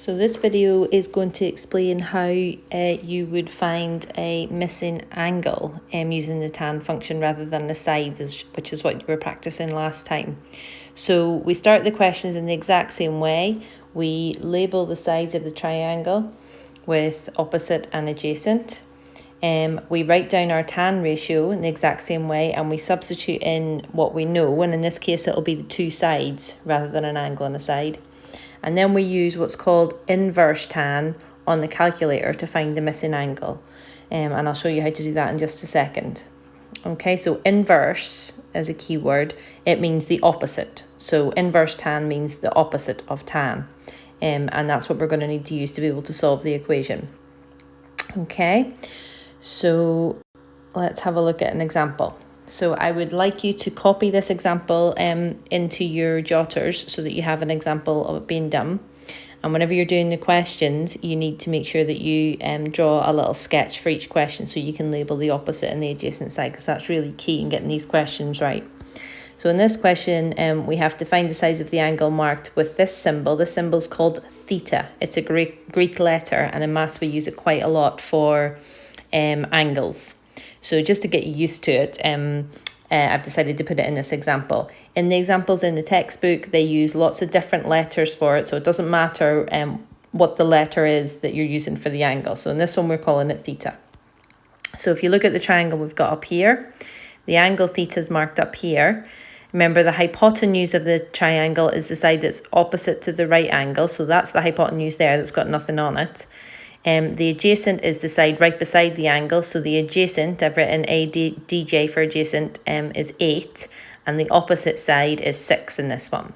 So this video is going to explain how you would find a missing angle using the tan function rather than the sides, which is what you were practicing last time. So we start the questions in the exact same way. We label the sides of the triangle with opposite and adjacent. We write down our tan ratio in the exact same way, and we substitute in what we know, and in this case it'll be the two sides rather than an angle on a side. And then we use what's called inverse tan on the calculator to find the missing angle. And I'll show you how to do that in just a second. Okay, so inverse is a key word. It means the opposite. So inverse tan means the opposite of tan. And that's what we're going to need to use to be able to solve the equation. Okay, so let's have a look at an example. So I would like you to copy this example into your jotters so that you have an example of it being done. And whenever you're doing the questions, you need to make sure that you draw a little sketch for each question so you can label the opposite and the adjacent side, because that's really key in getting these questions right. So in this question, we have to find the size of the angle marked with this symbol. This symbol is called theta. It's a Greek letter, and in maths we use it quite a lot for angles. So just to get you used to it, I've decided to put it in this example. In the examples in the textbook, they use lots of different letters for it, so it doesn't matter what the letter is that you're using for the angle. So in this one, we're calling it theta. So if you look at the triangle we've got up here, the angle theta is marked up here. Remember, the hypotenuse of the triangle is the side that's opposite to the right angle, so that's the hypotenuse there that's got nothing on it. The adjacent is the side right beside the angle, so the adjacent, I've written ADJ for adjacent, is 8, and the opposite side is 6 in this one.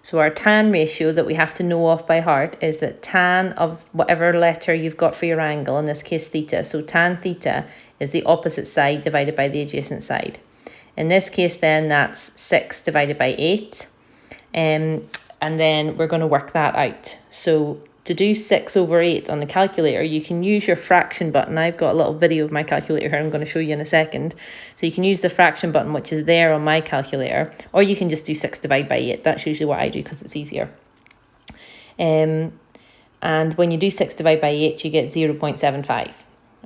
So our tan ratio that we have to know off by heart is that tan of whatever letter you've got for your angle, in this case theta, so tan theta is the opposite side divided by the adjacent side. In this case then, that's 6 divided by 8, and then we're going to work that out. So to do 6 over 8 on the calculator, you can use your fraction button. I've got a little video of my calculator here I'm going to show you in a second. So you can use the fraction button, which is there on my calculator, or you can just do 6 divided by 8. That's usually what I do because it's easier. And when you do 6 divided by 8, you get 0.75.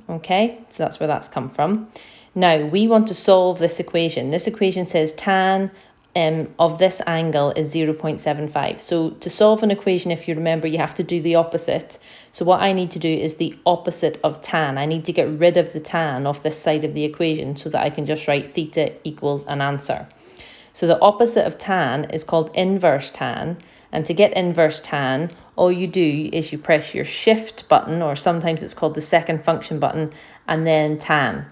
Okay, so that's where that's come from. Now, we want to solve this equation. This equation says tan of this angle is 0.75. So to solve an equation, if you remember, you have to do the opposite. So what I need to do is the opposite of tan. I need to get rid of the tan off this side of the equation so that I can just write theta equals an answer. So the opposite of tan is called inverse tan. And to get inverse tan, all you do is you press your shift button, or sometimes it's called the second function button, and then tan.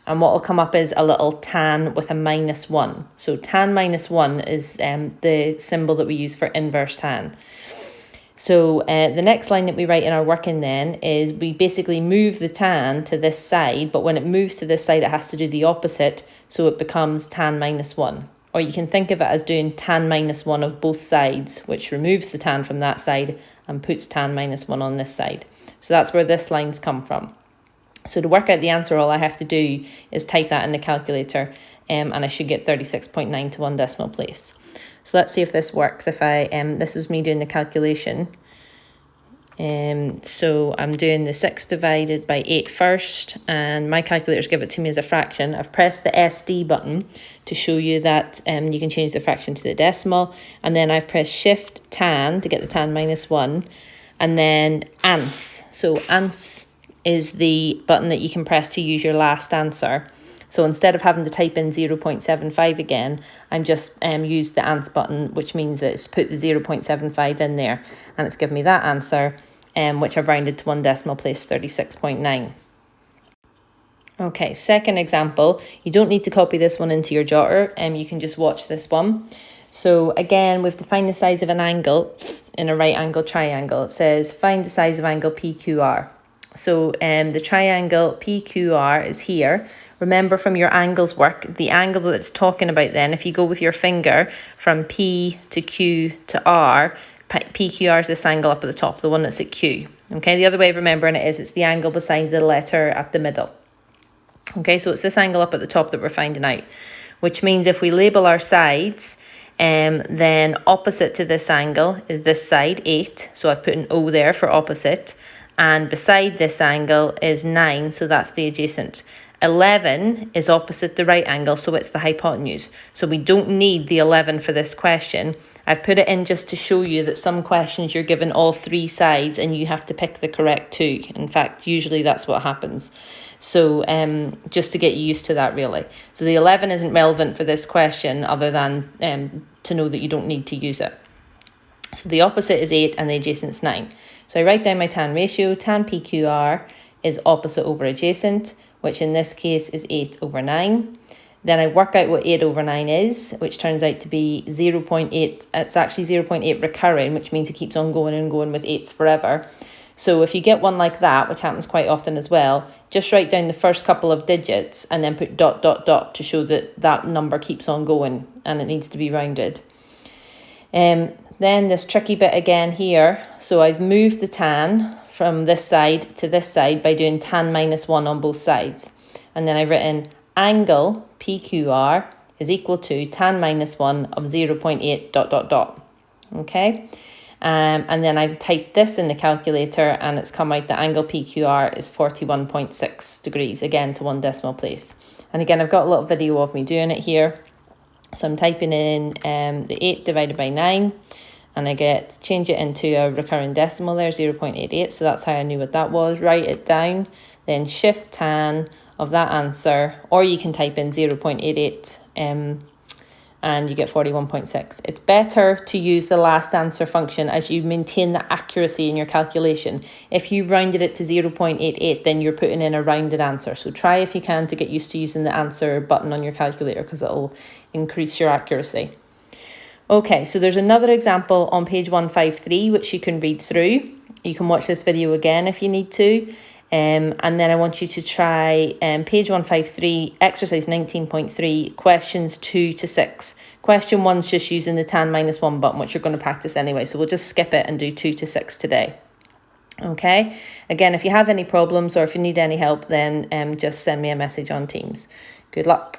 And what will come up is a little tan with a -1. So tan -1 is the symbol that we use for inverse tan. So the next line that we write in our working then is we basically move the tan to this side, but when it moves to this side, it has to do the opposite. So it becomes tan -1. Or you can think of it as doing tan -1 of both sides, which removes the tan from that side and puts tan -1 on this side. So that's where this line's come from. So to work out the answer, all I have to do is type that in the calculator, and I should get 36.9 to 1 decimal place. So let's see if this works. If this is me doing the calculation. So I'm doing the 6 divided by 8 first, and my calculators give it to me as a fraction. I've pressed the SD button to show you that you can change the fraction to the decimal, and then I've pressed Shift tan to get the tan -1, and then ants. So ants is the button that you can press to use your last answer. So instead of having to type in 0.75 again, I'm just used the ants button, which means that it's put the 0.75 in there, and it's given me that answer, which I've rounded to 1 decimal place, 36.9. Okay, second example. You don't need to copy this one into your jotter, you can just watch this one. So again, we've defined the size of an angle in a right angle triangle. It says find the size of angle PQR. So the triangle PQR is here. Remember from your angles work, the angle that it's talking about then, if you go with your finger from P to Q to R, PQR is this angle up at the top, the one that's at Q. Okay, the other way of remembering it is it's the angle beside the letter at the middle. Okay, so it's this angle up at the top that we're finding out, which means if we label our sides, Then opposite to this angle is this side, 8. So I've put an O there for opposite. And beside this angle is 9, so that's the adjacent. 11 is opposite the right angle, so it's the hypotenuse. So we don't need the 11 for this question. I've put it in just to show you that some questions you're given all 3 sides and you have to pick the correct 2. In fact, usually that's what happens. So just to get you used to that, really. So the 11 isn't relevant for this question other than to know that you don't need to use it. So the opposite is 8 and the adjacent is 9. So I write down my tan ratio. Tan PQR is opposite over adjacent, which in this case is 8 over 9. Then I work out what 8 over 9 is, which turns out to be 0.8. It's actually 0.8 recurring, which means it keeps on going and going with 8s forever. So if you get one like that, which happens quite often as well, just write down the first couple of digits and then put ... to show that that number keeps on going and it needs to be rounded. Then this tricky bit again here. So I've moved the tan from this side to this side by doing tan minus 1 on both sides. And then I've written angle PQR is equal to tan minus 1 of 0.8 ... Okay. And then I've typed this in the calculator and it's come out that angle PQR is 41.6 degrees, again to 1 decimal place. And again, I've got a little video of me doing it here. So I'm typing in the 8 divided by 9 and I change it into a recurring decimal there, 0.88. So that's how I knew what that was. Write it down, then shift tan of that answer, or you can type in 0.88 and you get 41.6. It's better to use the last answer function as you maintain the accuracy in your calculation. If you rounded it to 0.88, then you're putting in a rounded answer. So try if you can to get used to using the answer button on your calculator because it'll increase your accuracy. Okay, so there's another example on page 153 which you can read through. You can watch this video again if you need to. And then I want you to try page 153, exercise 19.3, questions 2 to 6. Question 1's just using the tan minus 1 button, which you're going to practice anyway. So we'll just skip it and do 2 to 6 today. Okay. Again, if you have any problems or if you need any help, then just send me a message on Teams. Good luck.